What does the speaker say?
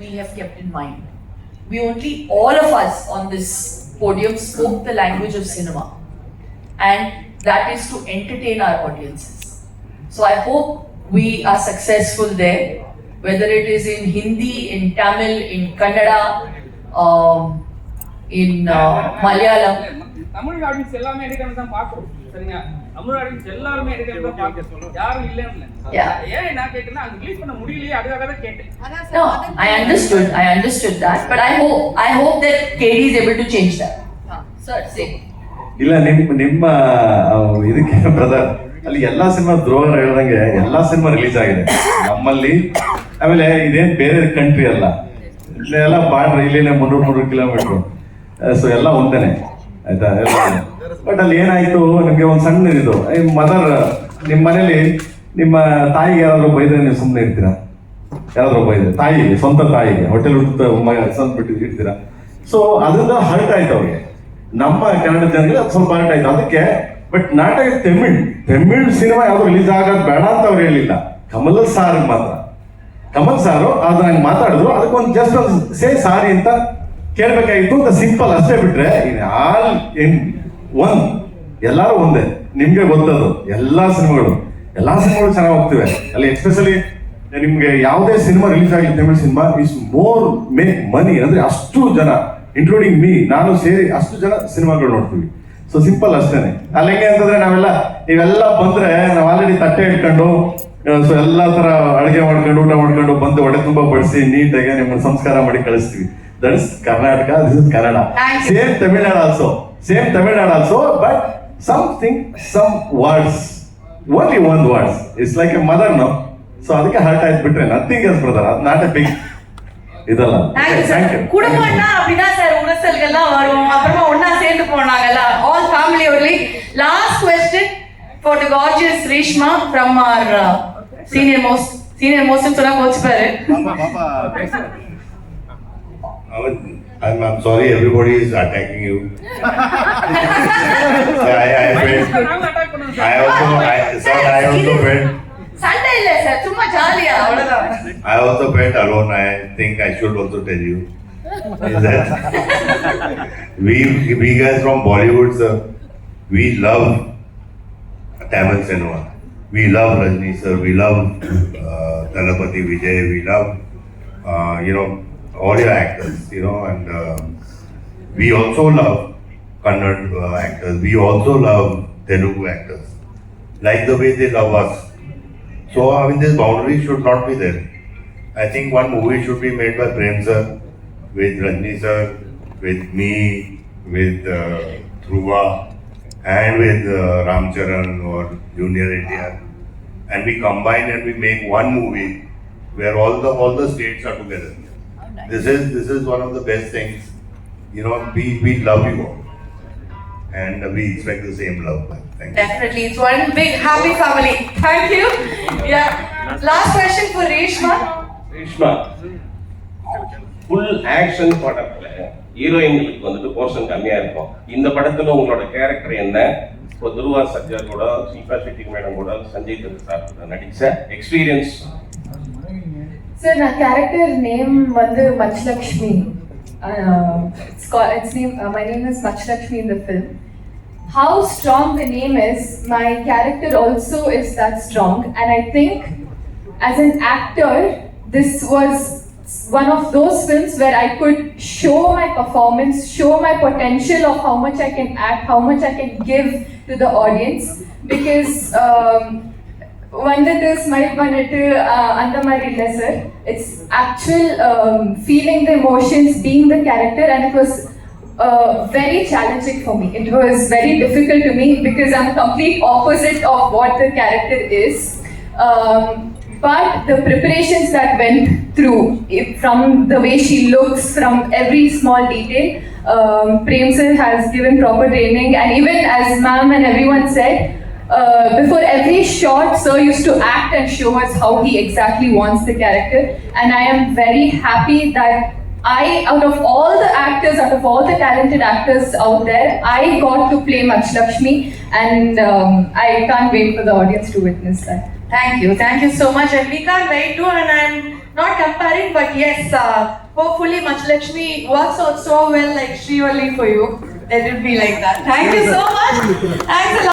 we have kept in mind. We only, all of us on this podium spoke the language of cinema, and that is to entertain our audiences. So I hope we are successful there, whether it is in Hindi, in Tamil, in Kannada, in Malayalam. Tamil audience எல்லாமே எடுக்கணும் தான் பார்க்குறோம், சரிங்க? Tamil audience எல்லாருமே எடுக்கணும் தான் பார்க்குறோம், யாரும் இல்லைன்னு. ஏன் நான் கேட்டேன்னா அது ரிலீஸ் பண்ண முடியலையே, அதுக்காக தான் கேட்டேன். No, I understood that, but I hope that KD is able to change that. Sir, say. ಇಲ್ಲ ನಿಮ್ಮ ಇದಕ್ಕೆ ಬ್ರದರ್, ಅಲ್ಲಿ ಎಲ್ಲಾ ಸಿನಿಮಾ ಧ್ರುವ ಹೇಳ್ದಂಗೆ ಎಲ್ಲಾ ಸಿನಿಮಾ ರಿಲೀಸ್ ಆಗಿದೆ ನಮ್ಮಲ್ಲಿ. ಆಮೇಲೆ ಇದೇನ್ ಬೇರೆ ಕಂಟ್ರಿ ಅಲ್ಲ, ಇಲ್ಲೆಲ್ಲ ಬಾರ್ಡ್ರ್, ಇಲ್ಲಿನೇ 300 ಕಿಲೋಮೀಟರ್, ಸೊ ಎಲ್ಲ ಒಂದೇನೆ ಆಯ್ತಾ. ಬಟ್ ಅಲ್ಲಿ ಏನಾಯ್ತು, ನಿಮ್ಗೆ ಒಂದು ಸಣ್ಣ ಇದು, ಮದರ್, ನಿಮ್ಮ ಮನೇಲಿ ನಿಮ್ಮ ತಾಯಿಗೆ ಯಾರಾದ್ರೂ ಬೈದ್ರೆ ನೀವು ಸುಮ್ಮನೆ ಇರ್ತೀರಾ? ಯಾರಾದ್ರೂ ಬೈದ್ರೆ ತಾಯಿಗೆ, ಸ್ವಂತ ತಾಯಿಗೆ ಹೋಟೆಲ್ ಹುಡುಕ್ತ ಬಿಟ್ಟು ಇರ್ತೀರಾ? ಸೊ ಅದರಿಂದ ಹರ್ಟ್ ಆಯ್ತು ಅವ್ರಿಗೆ. ನಮ್ಮ ಕನ್ನಡ ಜನರಿಗೆ ಅದು ಸ್ವಲ್ಪ ಹರ್ಟ್ ಆಯ್ತು ಅದಕ್ಕೆ. ಬಟ್ ನಾಟಕ ತಮಿಳ್ ಸಿನಿಮಾ ಯಾವ್ದು ರಿಲೀಸ್ ಆಗೋದು ಬೇಡ ಅಂತ ಅವ್ರು ಹೇಳಿಲ್ಲ. ಕಮಲ್ ಸಾರು ಅದನ್ನ ಮಾತಾಡಿದ್ರು, ಅದಕ್ಕೊಂದು ಜಸ್ಟ್ ಒಂದು ಸೇ ಸಾರಿ ಅಂತ ಕೇಳ್ಬೇಕಾಗಿತ್ತು ಅಂತ, ಸಿಂಪಲ್ ಅಷ್ಟೇ. ಬಿಟ್ರೆ ಆಲ್ ಇನ್ ಒನ್, ಎಲ್ಲಾರು ಒಂದೇ. ನಿಮ್ಗೆ ಗೊತ್ತದು, ಎಲ್ಲಾ ಸಿನಿಮಾಗಳು ಚೆನ್ನಾಗಿ ಹೋಗ್ತಿವೆ ಅಲ್ಲಿ. ಎಸ್ಪೆಷಲಿ ನಿಮ್ಗೆ ಯಾವುದೇ ಸಿನಿಮಾ ರಿಲೀಸ್ ಆಗಲಿ, Tamil cinema is more make money, ಅಂದ್ರೆ ಅಷ್ಟು ಜನ ಇನ್ಕ್ಲೂಡಿಂಗ್ ಮೀ, ನಾನು ಸೇರಿ ಅಷ್ಟು ಜನ ಸಿನಿಮಾಗಳು ನೋಡ್ತೀವಿ. ಸೊ ಸಿಂಪಲ್ ಅಷ್ಟೇನೆ. ಅಲ್ಲಿ ಹೆಂಗೆ ಅಂತಂದ್ರೆ ನೀವೆಲ್ಲ ಬಂದ್ರೆ ನಾವು ಆಲ್ರೆಡಿ ತಟ್ಟೆ ಇಟ್ಕೊಂಡು, ಸೊ ಎಲ್ಲಾ ತರ ಅಡುಗೆ ಮಾಡ್ಕೊಂಡು ಊಟ ಮಾಡ್ಕೊಂಡು ಬಂದು ಒಡೆ ತುಂಬಾ ಬಡಿಸಿ ನೀಟಾಗಿ ನಿಮ್ಮನ್ನು ಸಂಸ್ಕಾರ ಮಾಡಿ ಕಳಿಸ್ತೀವಿ. That is Karnataka, this is Kannada. Same Tamil Nadu also, but some words, only one words, it's like a mother, no? So ಅದಕ್ಕೆ ಹರ್ಟ್ ಆಯ್ತು, ಬಿಟ್ರೆ ನಥಿಂಗ್ ಎಲ್ಸ್ ಬ್ರದರ್. ಅದು ನಾಟ್ ಎ ಬಿಗ್ இதெல்லாம். Thank you. குடும்பம்னா அப்படினா சார் உரசல்கள்லாம் வரும், அப்புறமா ஒண்ணா சேர்ந்து போனாங்கல்ல, all family only. Last question for the gorgeous Reshma from our senior most சொன்னா கோச் பாரு. I'm sorry, everybody is attacking you. I also felt சண்டை இல்ல சார், சும்மா ஜாலியா அவ்வளவுதான். I also felt alone. I think I should also tell you is that we guys from Bollywood, sir, we love Tamil cinema. We love Rajni sir, we love Thalapathy Vijay, we love all your actors, and we also love Kannada actors. We also love Telugu actors, like the way they love us. So I mean, this boundary should not be there. I think one movie should be made by Prem sir, with Rajni sir, with me, with Dhruva, and with Ramcharan or Junior NTR, and we combine and we make one movie where all the states are together. This is one of the best things. We love you all, and we expect the same love. Thank you. Definitely, it's one big happy family. Thank you. Yeah. Last question for Reshma. Full action படத்துல ஹீரோயின்களுக்கு வந்துட்டு portion கம்மியா இருக்கும். இந்த படத்துல உங்களோட character என்ன? இப்போ துருவா சர்ஜா கூட, ஷில்பா ஷெட்டி மேடம் கூட, சஞ்சய் தத் சார் நடிச்ச experience. Sir, my character name வந்து Machlakshmi. My name is Machlakshmi in the film. How strong the name is, my character also is that strong. And I think as an actor, this was one of those films where I could show my performance, show my potential of how much I can act, how much I can give to the audience. Because வந்துட்டு smile பண்ணிட்டு அந்த மாதிரி இல்லை sir. It's actual feeling the emotions, being the character, and it was very challenging for me. It was very difficult to me because I'm complete opposite of what the character is. But the preparations that went through, from the way she looks, from every small detail, Prem sir has given proper training, and even as ma'am and everyone said, before every shot, sir used to act and show us how he exactly wants the character. And I am very happy that out of all the actors, out of all the talented actors out there, I got to play Machlakshmi, and I can't wait for the audience to witness that. Thank you so much, and we can't wait to, and I'm not comparing, but yes, hopefully Machalakshmi works out so well like Sri only for you. Let it be like that. Thank you so much. Thanks a lot.